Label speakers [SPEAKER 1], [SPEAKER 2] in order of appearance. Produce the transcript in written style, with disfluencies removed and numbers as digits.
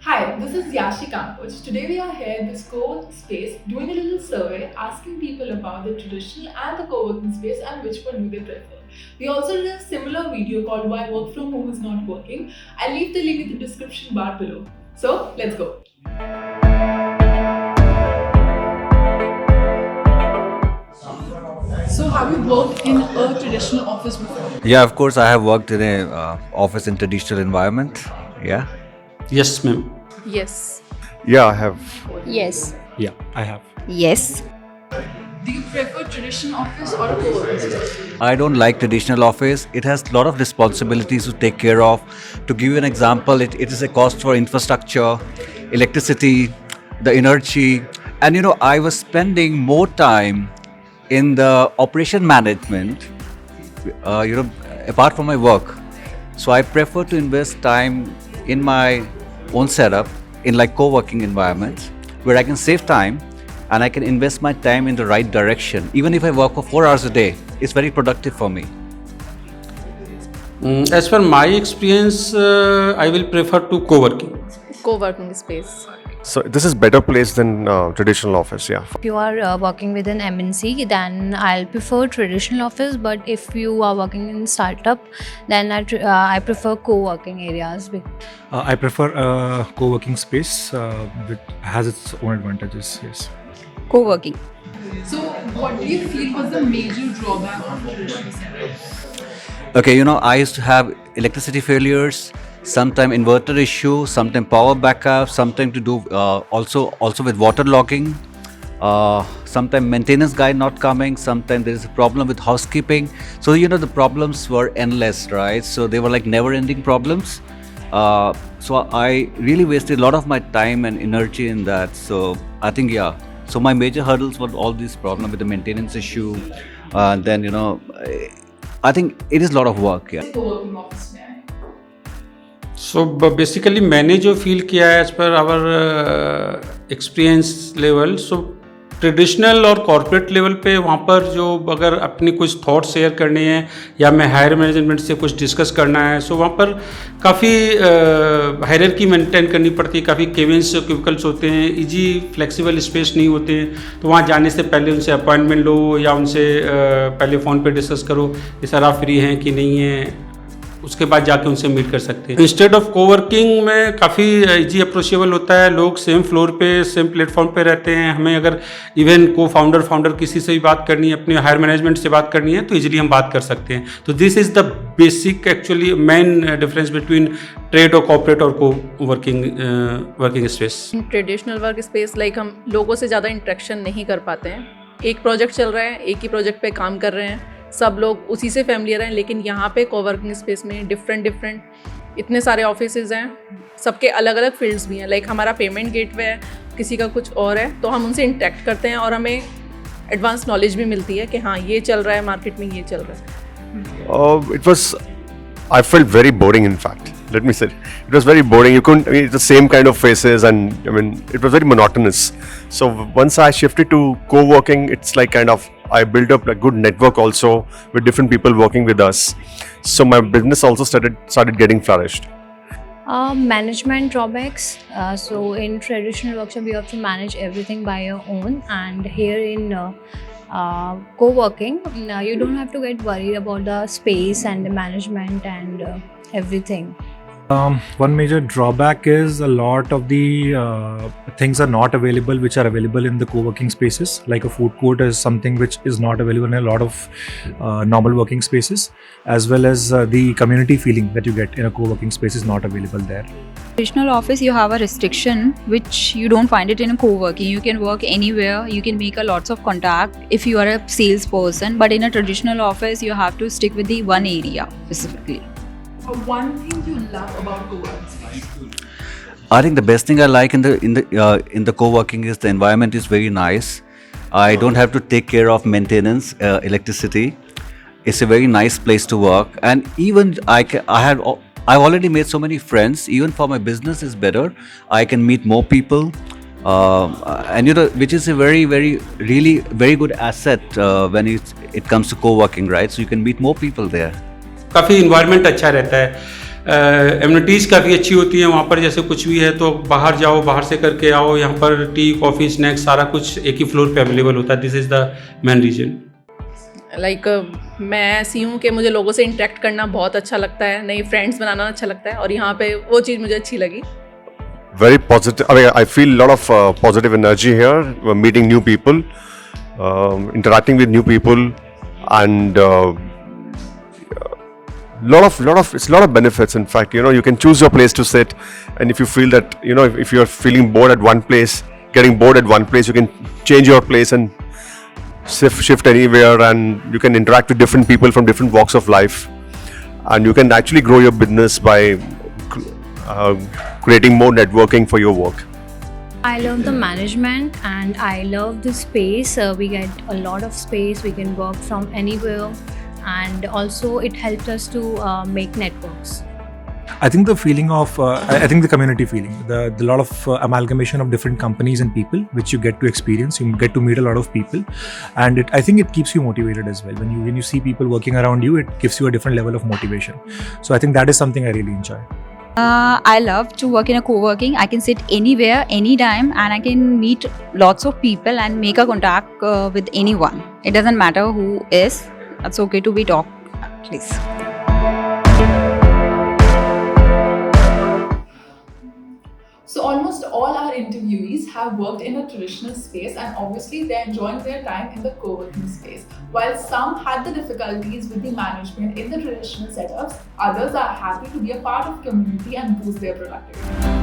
[SPEAKER 1] Hi, this is Yashi Kampuch. Today we are here in this co-working space doing a little survey asking people about the traditional and the co-working space and which one do they prefer. We also did a similar video called Why Work From Home Is Not Working. I'll leave the link in the description bar below. So, let's go. So, have you worked in a traditional office before?
[SPEAKER 2] Yeah, of course, I have worked in a office in traditional environment. Yeah.
[SPEAKER 3] Yes, ma'am.
[SPEAKER 4] Yes.
[SPEAKER 5] Yeah, I have.
[SPEAKER 4] Yes.
[SPEAKER 3] Yeah, I have.
[SPEAKER 4] Yes.
[SPEAKER 1] Do you prefer traditional office or a co-working space?
[SPEAKER 2] I don't like traditional office. It has a lot of responsibilities to take care of. To give you an example, it is a cost for infrastructure, electricity, the energy. And I was spending more time in the operation management, apart from my work. So I prefer to invest time in my own setup in like co-working environments where I can save time and I can invest my time in the right direction. Even if I work for 4 hours a day, it's very productive for me.
[SPEAKER 3] As per my experience, I will prefer to co-working.
[SPEAKER 4] Co-working space.
[SPEAKER 5] So this is better place than traditional office. Yeah.
[SPEAKER 6] If you are working with an MNC, then I'll prefer traditional office. But if you are working in startup, then I prefer co-working areas.
[SPEAKER 7] I prefer a co-working space which has its own advantages. Yes.
[SPEAKER 4] Co-working.
[SPEAKER 1] So, what do you feel was the major drawback of a traditional setup?
[SPEAKER 2] Okay, I used to have electricity failures, sometime inverter issue, sometime power backup, sometime to do also with water logging, sometime maintenance guy not coming, sometime there is a problem with housekeeping. So the problems were endless, right? So they were like never-ending problems. So I really wasted a lot of my time and energy in that. So I think So my major hurdles were all these problems with the maintenance issue. Then I think it is a lot of work. Yeah.
[SPEAKER 1] Co-working office में आए.
[SPEAKER 3] So basically मैंने जो feel किया है as per our experience level, so traditional और corporate level पे वहाँ पर जो अगर अपनी कुछ थॉट शेयर करने हैं या मैं हायर मैनेजमेंट से कुछ डिस्कस करना है, सो वहाँ पर काफ़ी हायरार्की मेंटेन करनी पड़ती है, काफ़ी केबिन्स क्यूबिकल्स होते हैं, इजी फ्लेक्सिबल स्पेस नहीं होते हैं, तो वहाँ जाने से पहले उनसे अपॉइंटमेंट लो या उनसे पहले फ़ोन पे डिस्कस करो कि सर आप फ्री हैं कि नहीं हैं, उसके बाद जाके उनसे मीट कर सकते हैं. इंस्टेड ऑफ कोवर्किंग में काफ़ी इजी अप्रोचेबल होता है, लोग सेम फ्लोर पे सेम प्लेटफॉर्म पे रहते हैं. हमें अगर इवन को फाउंडर किसी से भी बात करनी है, अपने हायर मैनेजमेंट से बात करनी है, तो इजीली हम बात कर सकते हैं. तो this is the basic actually main difference between trade और कॉर्पोरेट और को working space.
[SPEAKER 4] Traditional work space like हम लोगों से ज़्यादा इंटरेक्शन नहीं कर पाते हैं. एक प्रोजेक्ट चल रहा है, एक ही प्रोजेक्ट पे काम कर रहे हैं, सब लोग उसी से फैमिलियर हैं. लेकिन यहाँ पे कोवर्किंग स्पेस में डिफरेंट इतने सारे ऑफिसेज हैं, सबके अलग अलग फील्ड्स भी हैं. लाइक हमारा पेमेंट गेटवे है, किसी का कुछ और है, तो हम उनसे इंटरेक्ट करते हैं और हमें एडवांस नॉलेज भी मिलती है कि हाँ ये चल रहा है मार्केट में, ये चल रहा है.
[SPEAKER 5] I felt very boring, in fact. Let me say, it was very boring. You couldn't, it's the same kind of faces, and it was very monotonous. So once I shifted to co-working, it's like kind of, I built up a good network also with different people working with us. So my business also started getting flourished.
[SPEAKER 6] Management drawbacks. So in traditional workshop, you have to manage everything by your own, and here in co-working, you don't have to get worried about the space and the management and everything.
[SPEAKER 7] One major drawback is a lot of the things are not available which are available in the co-working spaces. Like a food court is something which is not available in a lot of normal working spaces, as well as the community feeling that you get in a co-working space is not available there.
[SPEAKER 8] Traditional office, you have a restriction which you don't find it in a co-working. You can work anywhere, you can make a lots of contact if you are a salesperson, but in a traditional office you have to stick with the one area specifically.
[SPEAKER 1] One thing you love about co-working space?
[SPEAKER 2] I think the best thing I like in the co-working is the environment is very nice. I don't have to take care of maintenance, electricity. It's a very nice place to work, and even I've already made so many friends. Even for my business is better. I can meet more people, and which is a really very good asset when it comes to co-working, right? So you can meet more people there.
[SPEAKER 3] काफ़ी environment अच्छा रहता है. Amenities काफ़ी अच्छी होती हैं वहाँ पर, जैसे कुछ भी है तो बाहर जाओ, बाहर से करके आओ, यहाँ पर टी कॉफ़ी स्नैक्स सारा कुछ एक ही फ्लोर पे अवेलेबल होता है. This is the main reason.
[SPEAKER 4] Like मैं ऐसी हूँ कि मुझे लोगों से इंटरेक्ट करना बहुत अच्छा लगता है, नई फ्रेंड्स बनाना अच्छा लगता है, और यहाँ पे वो चीज़ मुझे अच्छी लगी.
[SPEAKER 5] Very positive. I mean, I feel a lot of positive energy here. Meeting new people, interacting with new people, and it's a lot of benefits. In fact, you can choose your place to sit, and if you feel that if you are feeling bored at one place, getting bored at one place, you can change your place and shift anywhere, and you can interact with different people from different walks of life, and you can actually grow your business by creating more networking for your work.
[SPEAKER 6] I love the management and I love the space. We get a lot of space. We can work from anywhere, and also it helps us to make networks.
[SPEAKER 7] I think the feeling of, I think the community feeling, the lot of amalgamation of different companies and people which you get to experience, you get to meet a lot of people, and I think it keeps you motivated as well. When you see people working around you, it gives you a different level of motivation. So I think that is something I really enjoy.
[SPEAKER 8] I love to work in a co-working. I can sit anywhere, anytime, and I can meet lots of people and make a contact with anyone. It doesn't matter who is. It's okay to be talked at least.
[SPEAKER 1] So almost all our interviewees have worked in a traditional space, and obviously they're enjoying their time in the co-working space. While some had the difficulties with the management in the traditional setups, others are happy to be a part of community and boost their productivity.